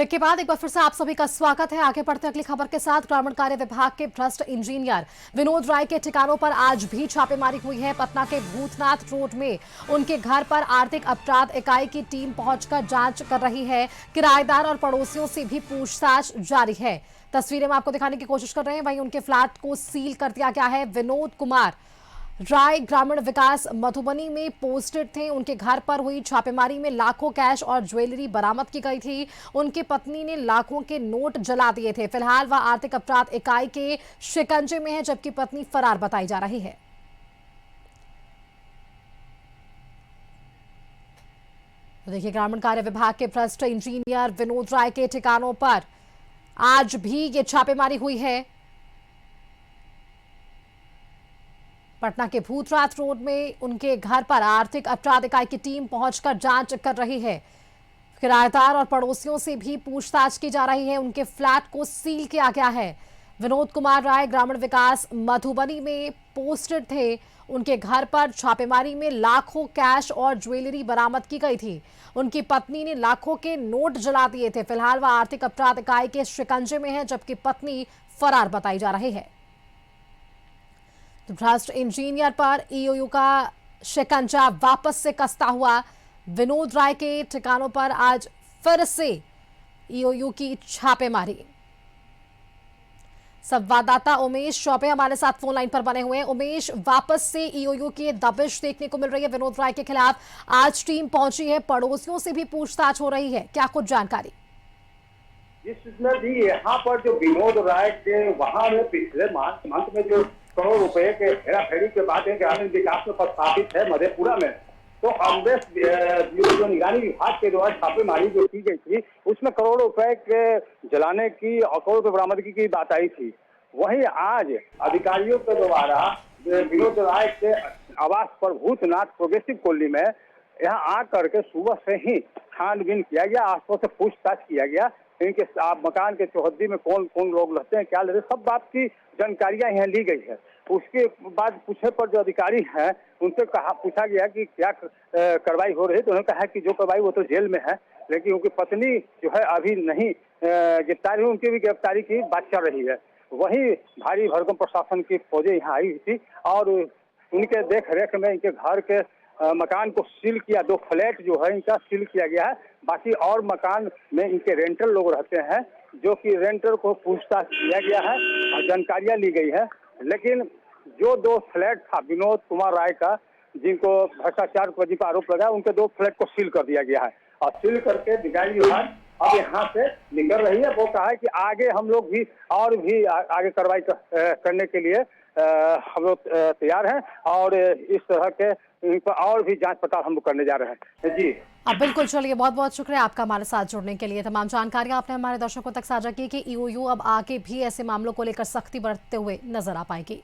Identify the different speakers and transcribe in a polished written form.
Speaker 1: Break के बाद एक बार फिर से आप सभी का स्वागत है। आगे बढ़ते अगली खबर के साथ। ग्रामीण कार्य विभाग के भ्रष्ट इंजीनियर विनोद राय के ठिकानों पर आज भी छापेमारी हुई है। पटना के भूतनाथ रोड में उनके घर पर आर्थिक अपराध इकाई की टीम पहुंचकर जांच कर रही है। किराएदार और पड़ोसियों से भी पूछताछ जारी है। तस्वीरें में आपको दिखाने की कोशिश कर रहे हैं। वहीं उनके फ्लैट को सील कर दिया गया है। विनोद कुमार राय ग्रामीण विकास मधुबनी में पोस्टेड थे। उनके घर पर हुई छापेमारी में लाखों कैश और ज्वेलरी बरामद की गई थी। उनकी पत्नी ने लाखों के नोट जला दिए थे। फिलहाल वह आर्थिक अपराध इकाई के शिकंजे में है, जबकि पत्नी फरार बताई जा रही है। तो देखिए, ग्रामीण कार्य विभाग के भ्रष्ट इंजीनियर विनोद राय के ठिकानों पर आज भी ये छापेमारी हुई है। पटना के भूतनाथ रोड में उनके घर पर आर्थिक अपराध इकाई की टीम पहुंचकर जांच कर रही है। किराएदार और पड़ोसियों से भी पूछताछ की जा रही है। उनके फ्लैट को सील किया गया है। विनोद कुमार राय ग्रामीण विकास मधुबनी में पोस्टेड थे। उनके घर पर छापेमारी में लाखों कैश और ज्वेलरी बरामद की गई थी। उनकी पत्नी ने लाखों के नोट जला दिए थे। फिलहाल वह आर्थिक अपराध इकाई के शिकंजे में है, जबकि पत्नी फरार बताई जा रही है। तो भ्रष्ट इंजीनियर पर ईओयू का शिकंजा वापस से कसता हुआ विनोद राय के ठिकानों पर आज फिर से ईओयू की छापेमारी। संवाददाता उमेश चौबे हमारे साथ फोन लाइन पर बने हुए हैं। उमेश, वापस से ईओयू की दबिश देखने को मिल रही है विनोद राय के खिलाफ। आज टीम पहुंची है, पड़ोसियों से भी पूछताछ हो रही है, क्या कुछ जानकारी?
Speaker 2: जिसमें भी यहाँ पर जो विनोद राय के वहां में पिछले मार्च मंथ में जो करोड़ रुपए के हेराफेरी के बाद ग्रामीण विकास में प्रस्तावित है मधेपुरा में, तो अमरेश जो निगरानी विभाग के द्वारा छापेमारी जो की गई थी उसमें करोड़ों रुपए के जलाने की और करोड़ रुपए बरामदगी की बात आई थी। वहीं आज अधिकारियों के द्वारा विनोद राय के आवास पर भूतनाथ प्रोग्रेसिव कॉलोनी में यहाँ आकर के सुबह से ही छानबीन किया गया, आसपास से पूछताछ किया गया। इनके मकान के चौहद्दी में कौन कौन लोग रहते हैं, क्या लेते हैं, सब बात की जानकारियां यहाँ ली गई है। उसके बाद पूछे पर जो अधिकारी हैं उनसे पूछा गया कि क्या कार्रवाई हो रही है, तो उन्होंने कहा कि जो कार्रवाई वो तो जेल में है, लेकिन उनकी पत्नी जो है अभी नहीं गिरफ्तार हुई, उनकी भी गिरफ्तारी की बात चल रही है। वहीं भारी भरकम प्रशासन की फौजें यहाँ आई हुई थी और उनके देख रेख में इनके घर के मकान को सील किया। 2 फ्लैट जो है इनका सील किया गया है। बाकी और मकान में इनके रेंटर लोग रहते हैं, जो कि रेंटर को पूछताछ किया गया है और जानकारियां ली गई है। लेकिन जो 2 फ्लैट था विनोद कुमार राय का, जिनको भ्रष्टाचार पर आरोप लगा, उनके 2 फ्लैट को सील कर दिया गया है और सील करके निगरानी विभाग अब यहाँ से निकल रही है। वो कहा है कि आगे हम लोग भी और भी आगे कार्रवाई करने के लिए हम लोग तैयार हैं और इस तरह के इन पर और भी जांच पड़ताल हम लोग करने जा रहे हैं। जी
Speaker 1: अब बिल्कुल, चलिए, बहुत बहुत शुक्रिया आपका हमारे साथ जुड़ने के लिए। तमाम जानकारियां आपने हमारे दर्शकों तक साझा की कि ईओयू अब आगे भी ऐसे मामलों को लेकर सख्ती बरतते हुए नजर आ पाएगी।